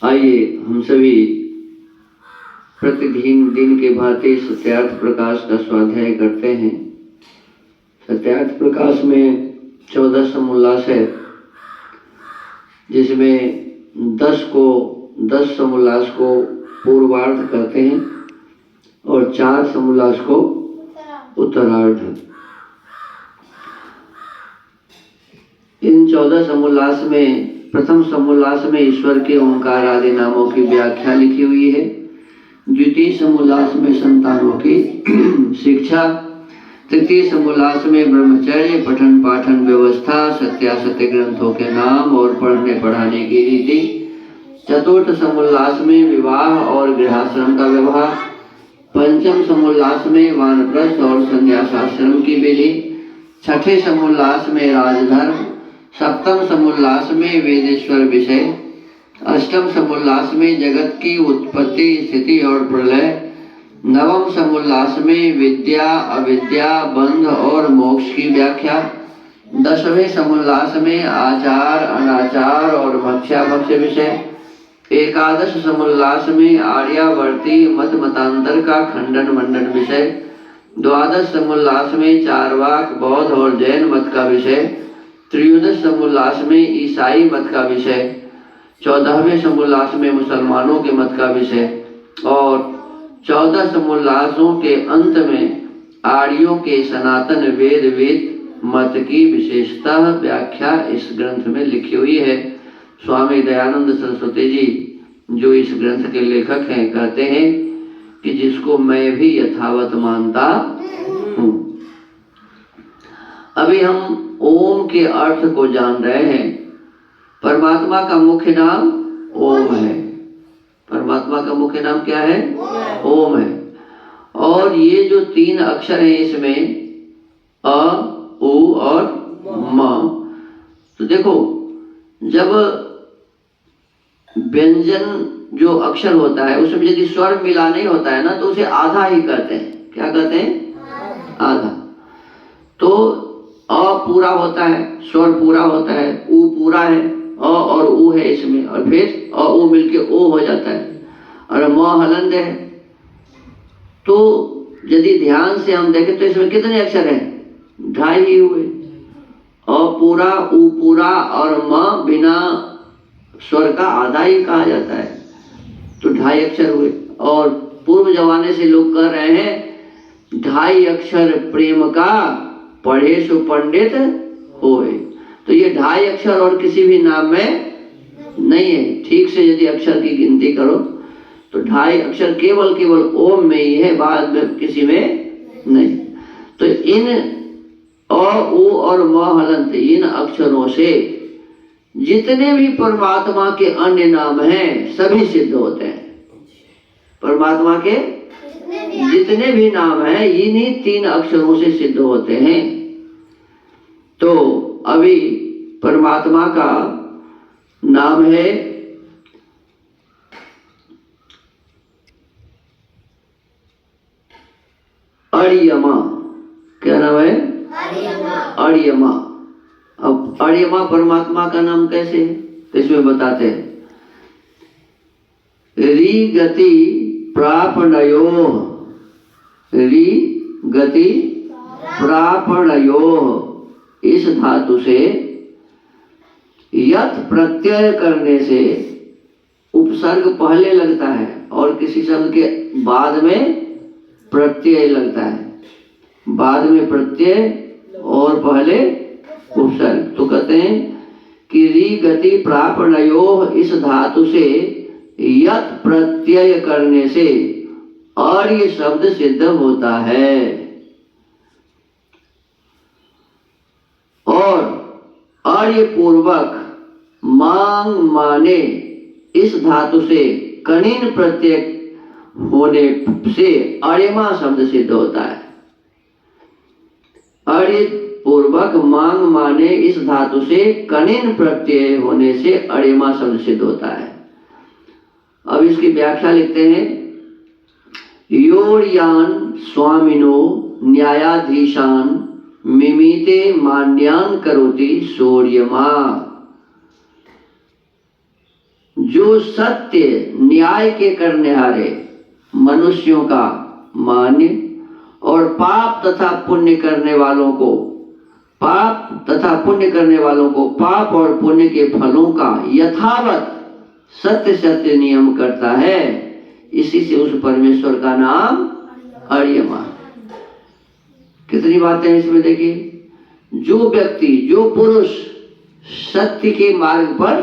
आइए हम सभी प्रतिदिन दिन के भांति सत्यार्थ प्रकाश का स्वाध्याय करते हैं। सत्यार्थ प्रकाश में 14 समोल्लास है, जिसमें 10 समोल्लास को पूर्वार्ध कहते हैं और 4 समोल्लास को उत्तरार्ध। इन 14 समोल्लास में प्रथम समोल्लास में ईश्वर के ओंकार आदि नामों की व्याख्या लिखी हुई है। द्वितीय समोल्लास में संतानों की शिक्षा, तृतीय समोल्लास में ब्रह्मचर्य, पठन पाठन व्यवस्था, सत्यासत्य ग्रंथों के नाम और पढ़ने पढ़ाने की रीति, चतुर्थ समोल्लास में विवाह और गृहस्थाश्रम का व्यवहार, पंचम समोल्लास में वानप्रस्थ और संन्यासाश्रम की विधि, छठे समोल्लास में राजधर्म, सप्तम समोल्लास में वेदेश्वर विषय, अष्टम समोल्लास में जगत की उत्पत्ति स्थिति और प्रलय, नवम समोल्लास में विद्या अविद्या बंध और मोक्ष की व्याख्या, 10वें समोल्लास में आचार अनाचार और भक्ष्याभक्ष्य विषय, 11 समोल्लास में आर्यावर्ती मत मतांतर का खंडन मंडन विषय, 12 समोल्लास में चारवाक बौद्ध और जैन मत का विषय, 13 समोल्लास में ईसाई मत का विषय, 14वें समोल्लास में मुसलमानों के मत का विषय और 14 समोल्लासों के अंत में आर्यों के सनातन वेद मत की विशेषता व्याख्या इस ग्रंथ में लिखी हुई है। स्वामी दयानंद सरस्वती जी जो इस ग्रंथ के लेखक हैं, कहते हैं कि जिसको मैं भी यथावत मानता हूँ। अभी हम ओम के अर्थ को जान रहे हैं। परमात्मा का मुख्य नाम ओम है। परमात्मा का मुख्य नाम क्या है? ओम है। और ये जो 3 अक्षर हैं इसमें अ, उ और म, तो देखो जब व्यंजन जो अक्षर होता है उसमें यदि स्वर मिला नहीं होता है ना तो उसे आधा ही कहते हैं। क्या कहते हैं? आधा। तो अ पूरा होता है, स्वर पूरा होता है, उ पूरा है, अ और उ है इसमें, और फिर अ उ मिलके ओ हो जाता है, और म हलंत है। तो यदि ध्यान से हम देखें तो इसमें कितने अक्षर हैं? 2.5 ही हुए। अ पूरा, उ पूरा और म बिना स्वर का आधा ही कहा जाता है, तो 2.5 अक्षर हुए। और पूर्व जमाने से लोग कह रहे हैं 2.5 अक्षर प्रेम का पढ़े सो पंडित होए। तो ये 2.5 अक्षर और किसी भी नाम में नहीं है। ठीक से यदि अक्षर की गिनती करो तो 2.5 अक्षर केवल ओम में ही है, बाद में किसी में नहीं। तो इन अ, उ और म हलंत इन अक्षरों से जितने भी परमात्मा के अन्य नाम हैं सभी सिद्ध होते हैं। परमात्मा के जितने भी नाम हैं इन्हीं 3 अक्षरों से सिद्ध होते हैं। तो अभी परमात्मा का नाम है अर्यमा। क्या नाम है? अर्यमा। अब अर्यमा परमात्मा का नाम कैसे है तो इसमें बताते हैं। री गति प्रापणयो, री गति प्रापणयो, इस धातु से यत प्रत्यय करने से उपसर्ग पहले लगता है और किसी शब्द के बाद में प्रत्यय लगता है। बाद में प्रत्यय और पहले उपसर्ग। तो कहते हैं कि री गति प्रापणयो, इस धातु से यत प्रत्यय करने से अर्य शब्द सिद्ध होता है। और अर्य पूर्वक मांग माने, इस धातु से कनिन प्रत्यय होने से अर्यमा शब्द सिद्ध होता है। अर्य पूर्वक मांग माने, इस धातु से कनिन प्रत्यय होने से अर्यमा शब्द सिद्ध होता है। अब इसकी व्याख्या लिखते हैं। योर्यान स्वामिनो न्यायाधीशान मिमीते मान्यान करोति सोर्यमा। जो सत्य न्याय के करने हारे मनुष्यों का मान्य और पाप तथा पुण्य करने वालों को पाप और पुण्य के फलों का यथावत सत्य सत्य नियम करता है, इसी से उस परमेश्वर का नाम अर्यमा। कितनी बातें हैं इसमें देखिए। जो व्यक्ति, जो पुरुष सत्य के मार्ग पर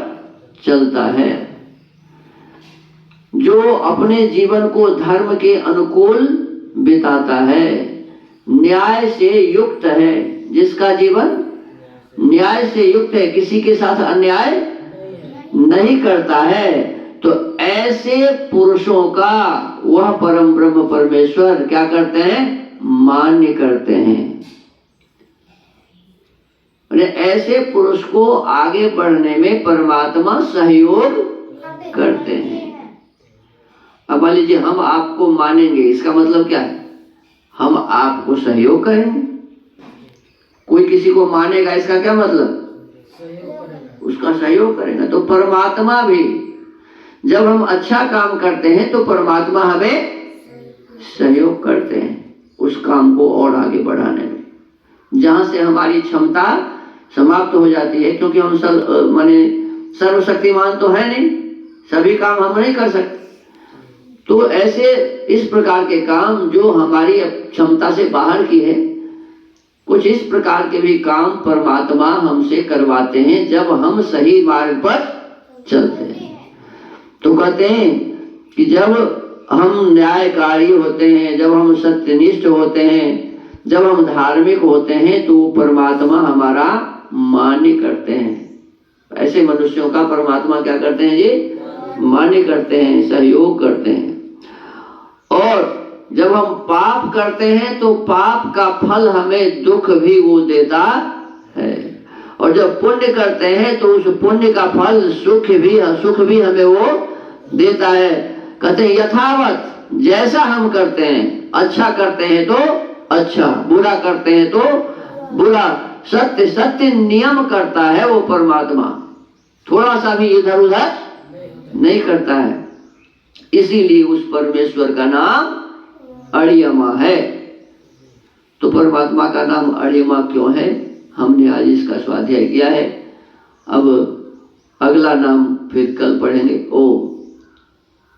चलता है, जो अपने जीवन को धर्म के अनुकूल बिताता है, न्याय से युक्त है, जिसका जीवन न्याय से युक्त है, किसी के साथ अन्याय नहीं करता है, तो ऐसे पुरुषों का वह परम ब्रह्म परमेश्वर क्या करते हैं? मान्य करते हैं। ऐसे पुरुष को आगे बढ़ने में परमात्मा सहयोग करते हैं। अब मान लीजिए हम आपको मानेंगे, इसका मतलब क्या है? हम आपको सहयोग करेंगे। कोई किसी को मानेगा, इसका क्या मतलब? उसका सहयोग करेगा। तो परमात्मा भी जब हम अच्छा काम करते हैं तो परमात्मा हमें सहयोग करते हैं उस काम को और आगे बढ़ाने में, जहां से हमारी क्षमता समाप्त हो जाती है, क्योंकि हम सर्वशक्तिमान तो है नहीं, सभी काम हम नहीं कर सकते। तो ऐसे इस प्रकार के काम जो हमारी क्षमता से बाहर की है, कुछ इस प्रकार के भी काम परमात्मा हमसे करवाते हैं जब हम सही मार्ग पर चलते हैं। तो कहते हैं कि जब हम न्यायकारी होते हैं, जब हम सत्यनिष्ठ होते हैं, जब हम धार्मिक होते हैं, तो परमात्मा हमारा मान्य करते हैं। ऐसे मनुष्यों का परमात्मा क्या करते हैं जी? मान्य करते हैं, सहयोग करते हैं। और जब हम पाप करते हैं तो पाप का फल हमें दुख भी वो देता है, और जब पुण्य करते हैं तो उस पुण्य का फल सुख भी हमें वो देता है। कहते हैं यथावत, जैसा हम करते हैं, अच्छा करते हैं तो अच्छा, बुरा करते हैं तो बुरा, सत्य सत्य नियम करता है वो परमात्मा, थोड़ा सा भी इधर उधर नहीं करता है। इसीलिए उस परमेश्वर का नाम अर्यमा है। तो परमात्मा का नाम अर्यमा क्यों है, हमने आज इसका स्वाध्याय किया है। अब अगला नाम फिर कल पढ़ेंगे। ओम।